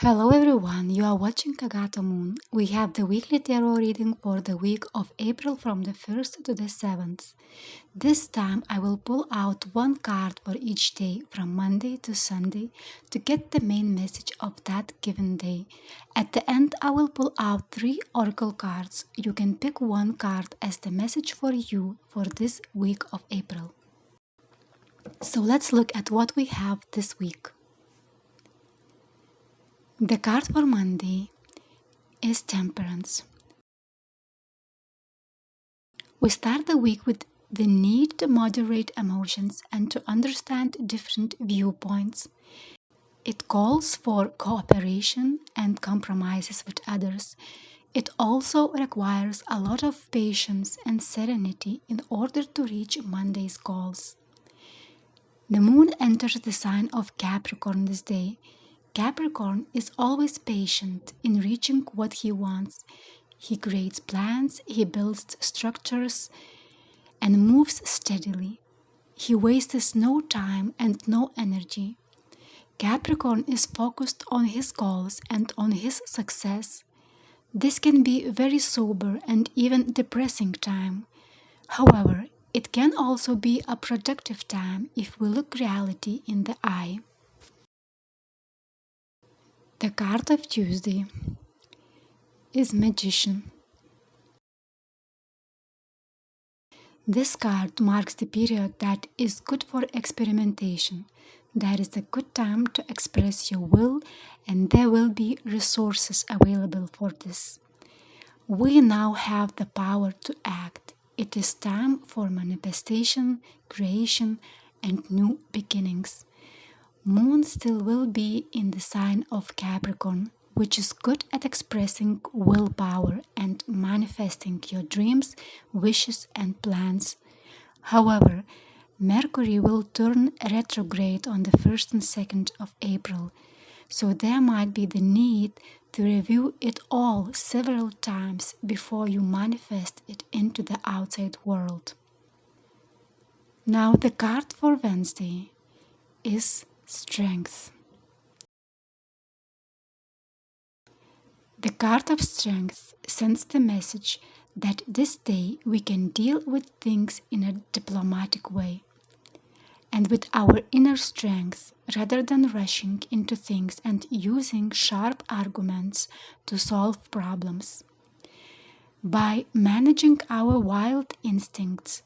Hello everyone, you are watching Kagato Moon. We have the weekly tarot reading for the week of April from the 1st to the 7th. This time I will pull out one card for each day from Monday to Sunday to get the main message of that given day. At the end I will pull out 3 oracle cards. You can pick one card as the message for you for this week of April. So let's look at what we have this week. The card for Monday is Temperance. We start the week with the need to moderate emotions and to understand different viewpoints. It calls for cooperation and compromises with others. It also requires a lot of patience and serenity in order to reach Monday's goals. The moon enters the sign of Capricorn this day. Capricorn is always patient in reaching what he wants. He creates plans, he builds structures, and moves steadily. He wastes no time and no energy. Capricorn is focused on his goals and on his success. This can be a very sober and even depressing time. However, it can also be a productive time if we look reality in the eye. The card of Tuesday is Magician. This card marks the period that is good for experimentation. That is a good time to express your will, and there will be resources available for this. We now have the power to act. It is time for manifestation, creation, and new beginnings. Moon still will be in the sign of Capricorn, which is good at expressing willpower and manifesting your dreams, wishes, and plans. However, Mercury will turn retrograde on the 1st and 2nd of April, so there might be the need to review it all several times before you manifest it into the outside world. Now the card for Wednesday is Strength. The card of Strength sends the message that this day we can deal with things in a diplomatic way and with our inner strength rather than rushing into things and using sharp arguments to solve problems. By managing our wild instincts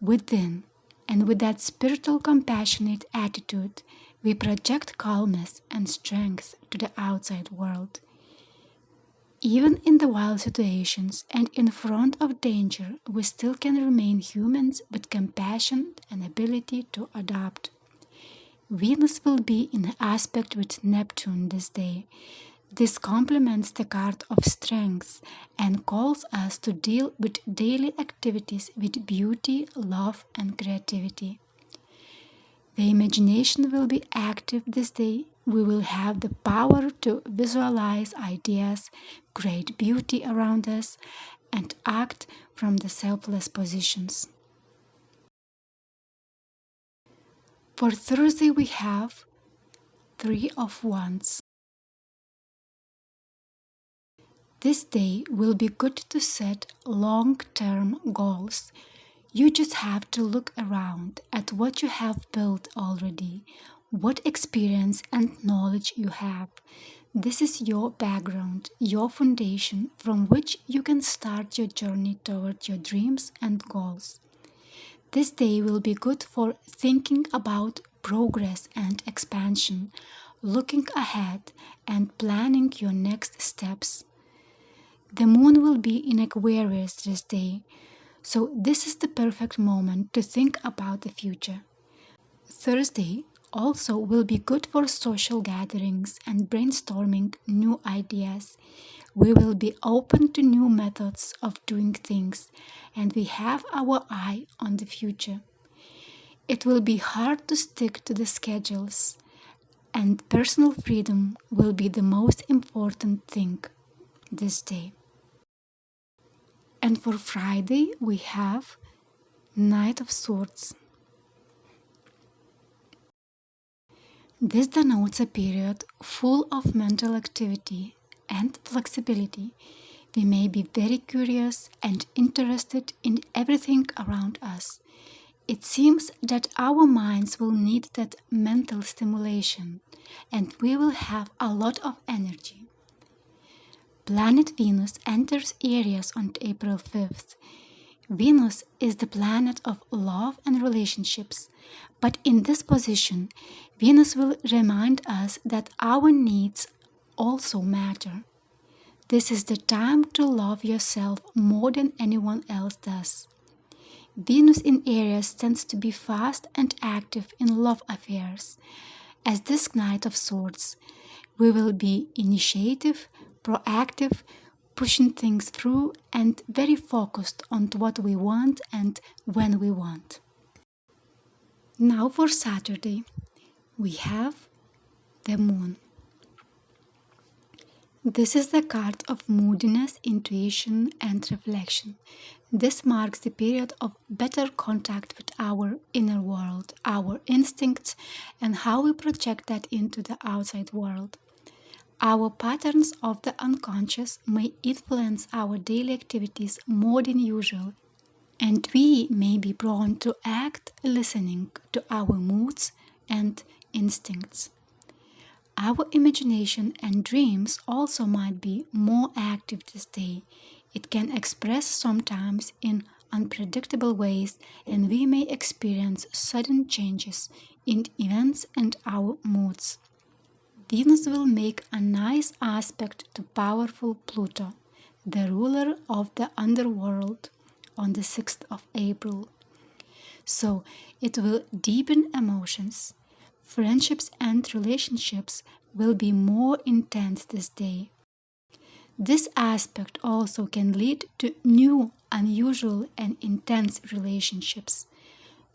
within and with that spiritual compassionate attitude, we project calmness and strength to the outside world. Even in the wild situations and in front of danger, we still can remain humans with compassion and ability to adapt. Venus will be in aspect with Neptune this day. This complements the card of Strength and calls us to deal with daily activities with beauty, love, and creativity. The imagination will be active this day. We will have the power to visualize ideas, create beauty around us, and act from the selfless positions. For Thursday we have 3 of Wands. This day will be good to set long-term goals. You just have to look around at what you have built already, what experience and knowledge you have. This is your background, your foundation from which you can start your journey toward your dreams and goals. This day will be good for thinking about progress and expansion, looking ahead and planning your next steps. The moon will be in Aquarius this day, so this is the perfect moment to think about the future. Thursday also will be good for social gatherings and brainstorming new ideas. We will be open to new methods of doing things, and we have our eye on the future. It will be hard to stick to the schedules, and personal freedom will be the most important thing this day. And for Friday we have Knight of Swords. This denotes a period full of mental activity and flexibility. We may be very curious and interested in everything around us. It seems that our minds will need that mental stimulation, and we will have a lot of energy. Planet Venus enters Aries on April 5th. Venus is the planet of love and relationships, but in this position, Venus will remind us that our needs also matter. This is the time to love yourself more than anyone else does. Venus in Aries tends to be fast and active in love affairs. As this Knight of Swords, we will be initiative, proactive, pushing things through, and very focused on what we want and when we want. Now for Saturday, we have the Moon. This is the card of moodiness, intuition, and reflection. This marks the period of better contact with our inner world, our instincts, and how we project that into the outside world. Our patterns of the unconscious may influence our daily activities more than usual, and we may be prone to act listening to our moods and instincts. Our imagination and dreams also might be more active this day. It can express sometimes in unpredictable ways, and we may experience sudden changes in events and our moods. Venus will make a nice aspect to powerful Pluto, the ruler of the underworld, on the 6th of April. So it will deepen emotions. Friendships and relationships will be more intense this day. This aspect also can lead to new, unusual, and intense relationships,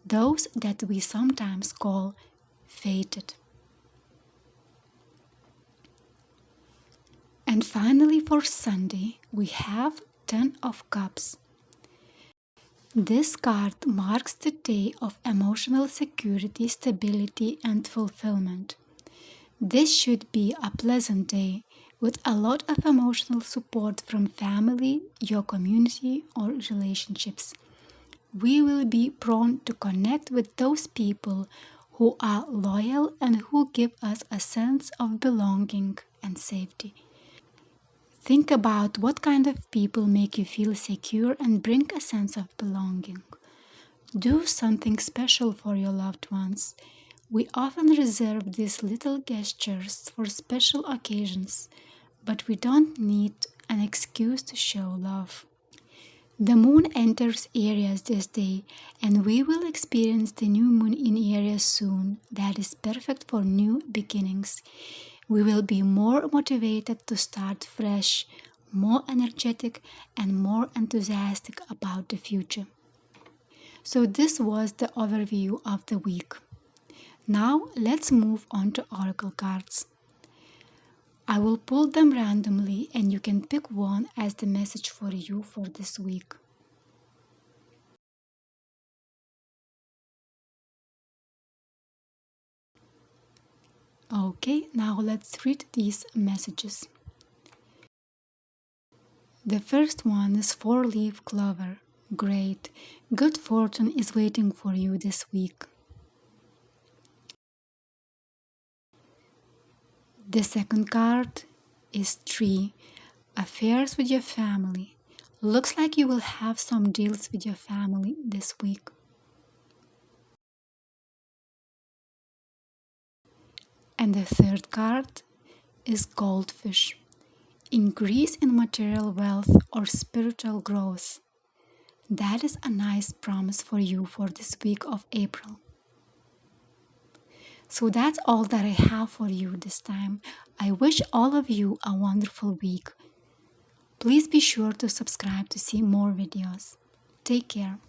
those that we sometimes call fated. And finally, for Sunday, we have 10 of Cups. This card marks the day of emotional security, stability, and fulfillment. This should be a pleasant day with a lot of emotional support from family, your community, or relationships. We will be prone to connect with those people who are loyal and who give us a sense of belonging and safety. Think about what kind of people make you feel secure and bring a sense of belonging. Do something special for your loved ones. We often reserve these little gestures for special occasions, but we don't need an excuse to show love. The moon enters Aries this day, and we will experience the new moon in Aries soon. That is perfect for new beginnings. We will be more motivated to start fresh, more energetic, and more enthusiastic about the future. So this was the overview of the week. Now let's move on to oracle cards. I will pull them randomly and you can pick one as the message for you for this week. Okay, now let's read these messages. The first one is 4-leaf clover. Great. Good fortune is waiting for you this week. The second card is 3. Affairs with your family. Looks like you will have some deals with your family this week. And the third card is goldfish. Increase in material wealth or spiritual growth. That is a nice promise for you for this week of April. So that's all that I have for you this time. I wish all of you a wonderful week. Please be sure to subscribe to see more videos. Take care.